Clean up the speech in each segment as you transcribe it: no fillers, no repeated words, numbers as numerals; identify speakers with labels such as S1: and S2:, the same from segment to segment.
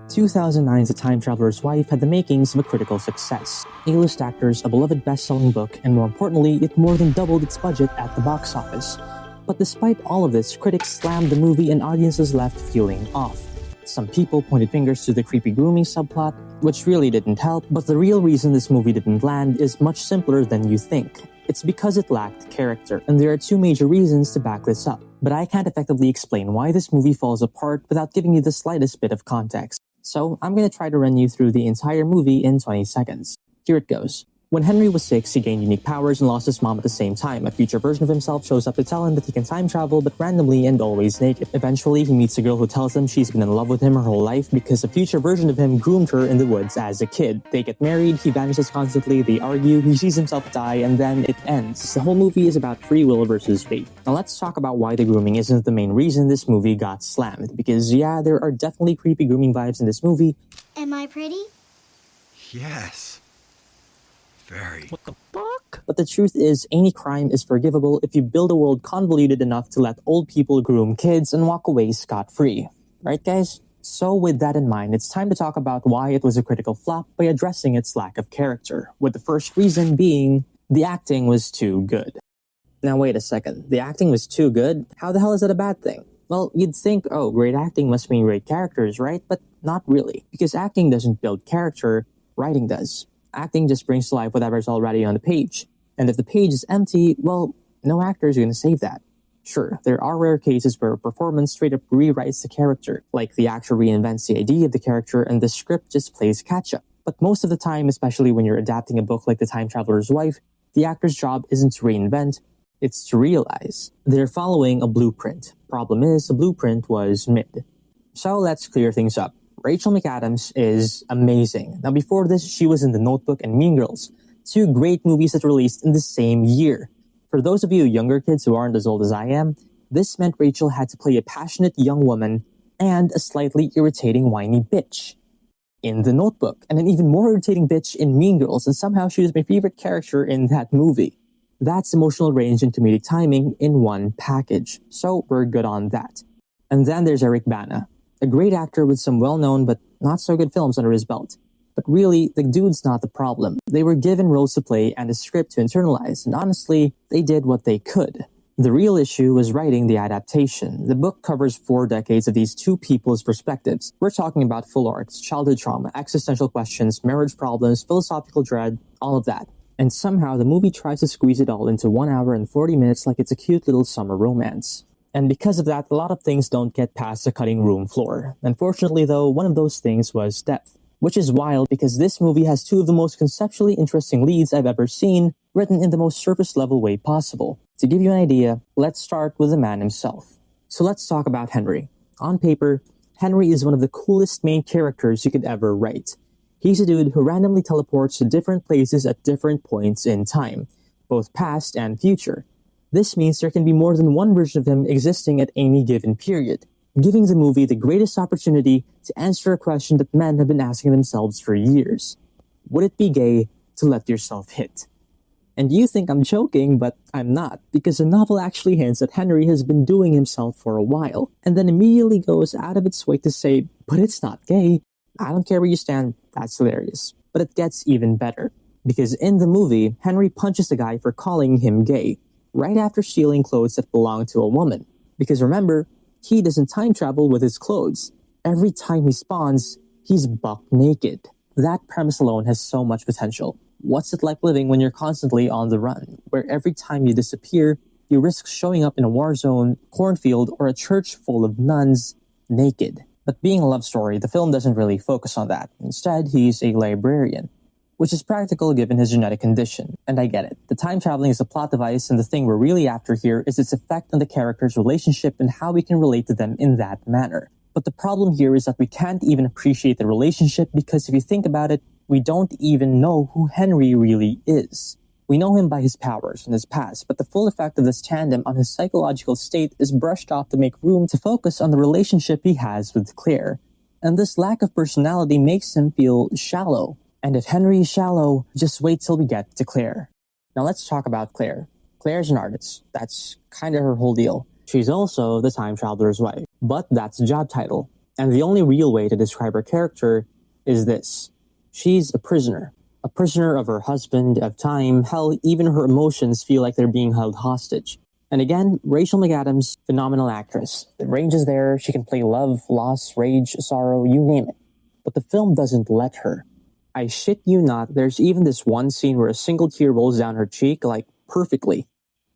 S1: 2009's The Time Traveler's Wife had the makings of a critical success. A-list actors, a beloved best-selling book, and more importantly, it more than doubled its budget at the box office. But despite all of this, critics slammed the movie and audiences left feeling off. Some people pointed fingers to the creepy grooming subplot, which really didn't help, but the real reason this movie didn't land is much simpler than you think. It's because it lacked character, and there are two major reasons to back this up. But I can't effectively explain why this movie falls apart without giving you the slightest bit of context. So I'm going to try to run you through the entire movie in 20 seconds. Here it goes. When Henry was 6, he gained unique powers and lost his mom at the same time. A future version of himself shows up to tell him that he can time travel, but randomly and always naked. Eventually, he meets a girl who tells him she's been in love with him her whole life because a future version of him groomed her in the woods as a kid. They get married, he vanishes constantly, they argue, he sees himself die, and then it ends. The whole movie is about free will versus fate. Now let's talk about why the grooming isn't the main reason this movie got slammed. Because yeah, there are definitely creepy grooming vibes in this movie.
S2: Am I pretty?
S3: Yes. Very.
S1: What the fuck? But the truth is, any crime is forgivable if you build a world convoluted enough to let old people groom kids and walk away scot-free. Right, guys? So with that in mind, it's time to talk about why it was a critical flop by addressing its lack of character, with the first reason being the acting was too good. Now wait a second, the acting was too good? How the hell is that a bad thing? Well, you'd think, oh, great acting must mean great characters, right? But not really, because acting doesn't build character, writing does. Acting just brings to life whatever's already on the page. And if the page is empty, well, no actor is going to save that. Sure, there are rare cases where a performance straight up rewrites the character, like the actor reinvents the idea of the character and the script just plays catch-up. But most of the time, especially when you're adapting a book like The Time Traveler's Wife, the actor's job isn't to reinvent, it's to realize. They're following a blueprint. Problem is, the blueprint was mid. So let's clear things up. Rachel McAdams is amazing. Now before this, she was in The Notebook and Mean Girls, two great movies that released in the same year. For those of you younger kids who aren't as old as I am, this meant Rachel had to play a passionate young woman and a slightly irritating whiny bitch in The Notebook, and an even more irritating bitch in Mean Girls, and somehow she was my favorite character in that movie. That's emotional range and comedic timing in one package, so we're good on that. And then there's Eric Bana, a great actor with some well-known but not so good films under his belt. But really, the dude's not the problem. They were given roles to play and a script to internalize, and honestly, they did what they could. The real issue was writing the adaptation. The book covers 4 decades of these two people's perspectives. We're talking about full arcs, childhood trauma, existential questions, marriage problems, philosophical dread, all of that. And somehow the movie tries to squeeze it all into 1 hour and 40 minutes like it's a cute little summer romance. And because of that, a lot of things don't get past the cutting room floor. Unfortunately though, one of those things was depth. Which is wild because this movie has 2 of the most conceptually interesting leads I've ever seen, written in the most surface level way possible. To give you an idea, let's start with the man himself. So let's talk about Henry. On paper, Henry is one of the coolest main characters you could ever write. He's a dude who randomly teleports to different places at different points in time, both past and future. This means there can be more than one version of him existing at any given period, giving the movie the greatest opportunity to answer a question that men have been asking themselves for years. Would it be gay to let yourself hit? And you think I'm joking, but I'm not, because the novel actually hints that Henry has been doing himself for a while, and then immediately goes out of its way to say, but it's not gay. I don't care where you stand, that's hilarious. But it gets even better, because in the movie, Henry punches the guy for calling him gay, right after stealing clothes that belong to a woman. Because remember, he doesn't time travel with his clothes. Every time he spawns, he's buck naked. That premise alone has so much potential. What's it like living when you're constantly on the run, where every time you disappear, you risk showing up in a war zone, cornfield, or a church full of nuns, naked? But being a love story, the film doesn't really focus on that. Instead, he's a librarian, which is practical given his genetic condition. And I get it. The time traveling is a plot device, and the thing we're really after here is its effect on the character's relationship and how we can relate to them in that manner. But the problem here is that we can't even appreciate the relationship because if you think about it, we don't even know who Henry really is. We know him by his powers and his past, but the full effect of this tandem on his psychological state is brushed off to make room to focus on the relationship he has with Clare. And this lack of personality makes him feel shallow. And if Henry is shallow, just wait till we get to Clare. Now let's talk about Clare. Clare's an artist. That's kind of her whole deal. She's also the time traveler's wife. But that's a job title. And the only real way to describe her character is this. She's a prisoner of her husband, of time, hell, even her emotions feel like they're being held hostage. And again, Rachel McAdams, phenomenal actress. The range is there, she can play love, loss, rage, sorrow, you name it. But the film doesn't let her. I shit you not, there's even this one scene where a single tear rolls down her cheek, like, perfectly.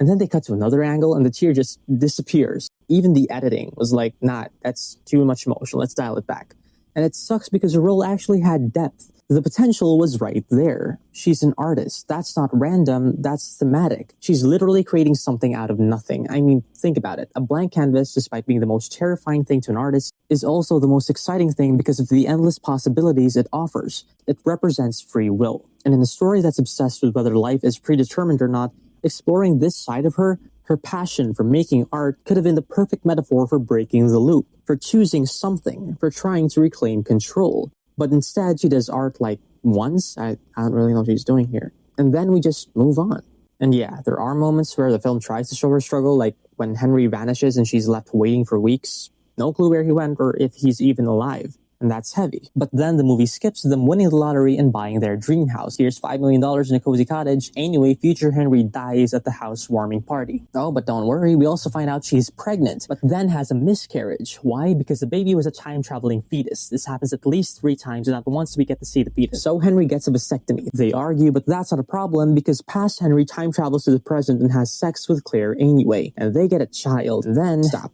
S1: And then they cut to another angle and the tear just disappears. Even the editing was like, nah, that's too much emotion, let's dial it back. And it sucks because the role actually had depth. The potential was right there. She's an artist. That's not random, that's thematic. She's literally creating something out of nothing. I mean, think about it. A blank canvas, despite being the most terrifying thing to an artist, is also the most exciting thing because of the endless possibilities it offers. It represents free will. And in a story that's obsessed with whether life is predetermined or not, exploring this side of her passion for making art could have been the perfect metaphor for breaking the loop, for choosing something, for trying to reclaim control. But instead, she does art like once. I don't really know what she's doing here. And then we just move on. And yeah, there are moments where the film tries to show her struggle, like when Henry vanishes and she's left waiting for weeks. No clue where he went or if he's even alive. And that's heavy. But then the movie skips them winning the lottery and buying their dream house. Here's $5 million in a cozy cottage. Anyway, future Henry dies at the housewarming party. Oh, but don't worry, we also find out she's pregnant, but then has a miscarriage. Why? Because the baby was a time-traveling fetus. This happens at least 3 times, and not once we get to see the fetus. So Henry gets a vasectomy. They argue, but that's not a problem because past Henry time travels to the present and has sex with Claire anyway. And they get a child. And then... Stop.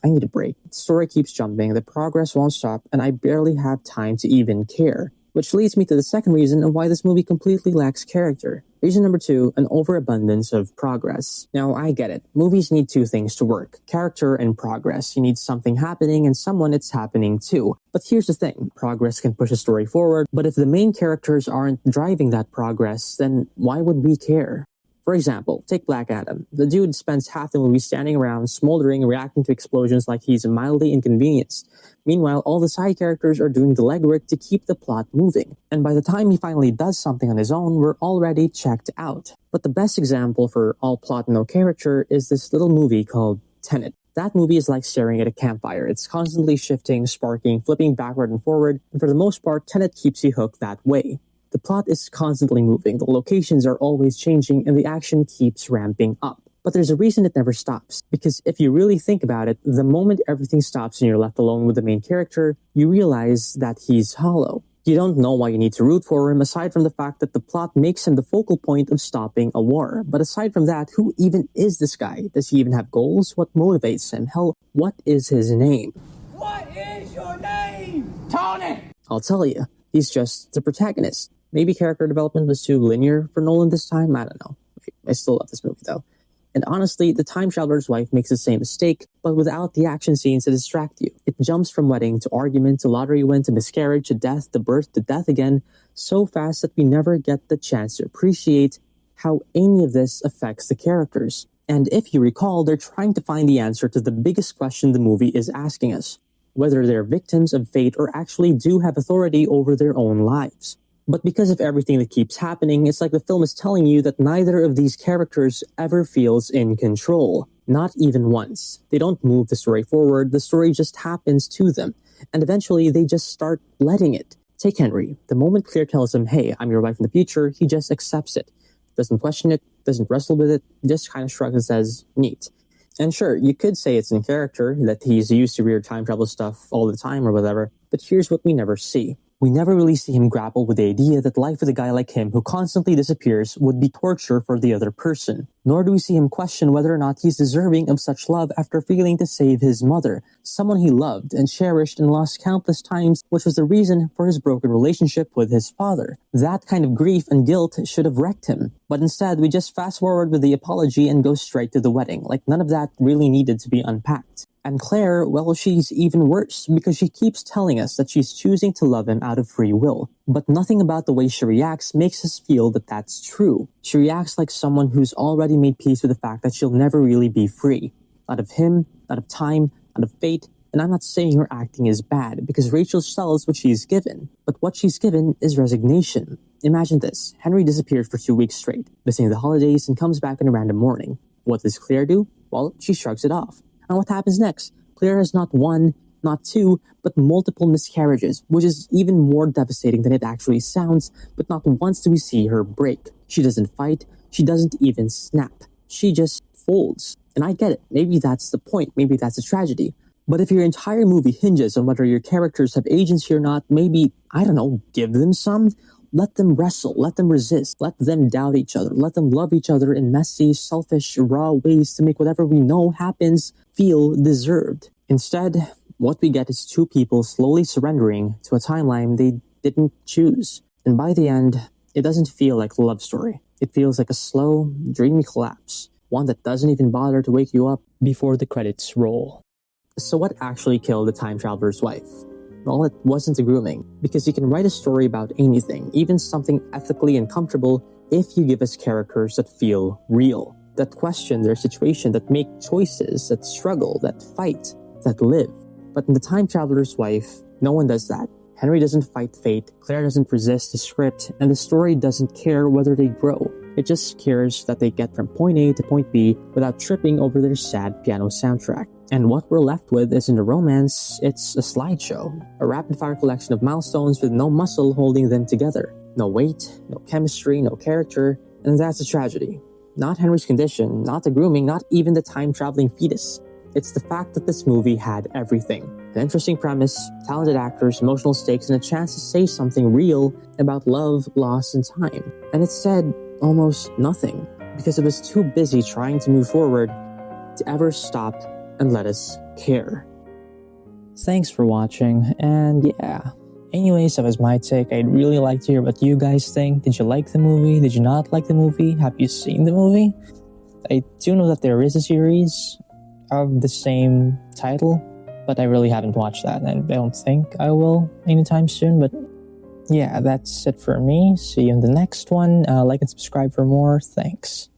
S1: I need a break. The story keeps jumping, the progress won't stop, and I barely have time to even care. Which leads me to the second reason of why this movie completely lacks character. Reason number 2, an overabundance of progress. Now, I get it. Movies need 2 things to work. Character and progress. You need something happening and someone it's happening to. But here's the thing. Progress can push a story forward, but if the main characters aren't driving that progress, then why would we care? For example, take Black Adam. The dude spends half the movie standing around, smoldering, reacting to explosions like he's mildly inconvenienced. Meanwhile, all the side characters are doing the legwork to keep the plot moving. And by the time he finally does something on his own, we're already checked out. But the best example for all plot, no character is this little movie called Tenet. That movie is like staring at a campfire. It's constantly shifting, sparking, flipping backward and forward, and for the most part, Tenet keeps you hooked that way. The plot is constantly moving, the locations are always changing, and the action keeps ramping up. But there's a reason it never stops, because if you really think about it, the moment everything stops and you're left alone with the main character, you realize that he's hollow. You don't know why you need to root for him, aside from the fact that the plot makes him the focal point of stopping a war. But aside from that, who even is this guy? Does he even have goals? What motivates him? Hell, what is his name?
S2: What is your name? Tony!
S1: I'll tell you, he's just the protagonist. Maybe character development was too linear for Nolan this time, I don't know. I still love this movie though. And honestly, the time traveler's wife makes the same mistake, but without the action scenes to distract you. It jumps from wedding to argument to lottery win to miscarriage to death to birth to death again, so fast that we never get the chance to appreciate how any of this affects the characters. And if you recall, they're trying to find the answer to the biggest question the movie is asking us, whether they're victims of fate or actually do have authority over their own lives. But because of everything that keeps happening, it's like the film is telling you that neither of these characters ever feels in control. Not even once. They don't move the story forward, the story just happens to them. And eventually, they just start letting it. Take Henry. The moment Claire tells him, hey, I'm your wife in the future, he just accepts it. Doesn't question it, doesn't wrestle with it, just kind of shrugs and says, neat. And sure, you could say it's in character, that he's used to weird time travel stuff all the time or whatever, but here's what we never see. We never really see him grapple with the idea that life with a guy like him who constantly disappears would be torture for the other person. Nor do we see him question whether or not he's deserving of such love after failing to save his mother, someone he loved and cherished and lost countless times, which was the reason for his broken relationship with his father. That kind of grief and guilt should have wrecked him. But instead, we just fast forward with the apology and go straight to the wedding, like none of that really needed to be unpacked. And Claire, well, she's even worse, because she keeps telling us that she's choosing to love him out of free will. But nothing about the way she reacts makes us feel that that's true. She reacts like someone who's already made peace with the fact that she'll never really be free. Not of him, not of time, not of fate, and I'm not saying her acting is bad, because Rachel sells what she's given. But what she's given is resignation. Imagine this. Henry disappeared for 2 weeks straight, missing the holidays, and comes back in a random morning. What does Claire do? Well, she shrugs it off. And what happens next? Claire has not one, not 2, but multiple miscarriages, which is even more devastating than it actually sounds, but not once do we see her break. She doesn't fight, she doesn't even snap. She just folds. And I get it, maybe that's the point, maybe that's a tragedy. But if your entire movie hinges on whether your characters have agency or not, maybe, I don't know, give them some? Let them wrestle, let them resist, let them doubt each other, let them love each other in messy, selfish, raw ways to make whatever we know happens feel deserved. Instead, what we get is 2 people slowly surrendering to a timeline they didn't choose. And by the end, it doesn't feel like a love story. It feels like a slow, dreamy collapse, one that doesn't even bother to wake you up before the credits roll. So what actually killed the time traveler's wife? Well, it wasn't the grooming, because you can write a story about anything, even something ethically uncomfortable, if you give us characters that feel real, that question their situation, that make choices, that struggle, that fight, that live. But in The Time Traveler's Wife, no one does that. Henry doesn't fight fate, Claire doesn't resist the script, and the story doesn't care whether they grow. It just cares that they get from point A to point B without tripping over their sad piano soundtrack. And what we're left with isn't a romance, it's a slideshow. A rapid-fire collection of milestones with no muscle holding them together. No weight, no chemistry, no character, and that's a tragedy. Not Henry's condition, not the grooming, not even the time-traveling fetus. It's the fact that this movie had everything. An interesting premise, talented actors, emotional stakes, and a chance to say something real about love, loss, and time. And it said almost nothing, because it was too busy trying to move forward to ever stop and let us care. Thanks for watching, and yeah. Anyways, that was my take. I'd really like to hear what you guys think. Did you like the movie? Did you not like the movie? Have you seen the movie? I do know that there is a series of the same title, but I really haven't watched that, and I don't think I will anytime soon. But yeah, that's it for me. See you in the next one. Like and subscribe for more. Thanks.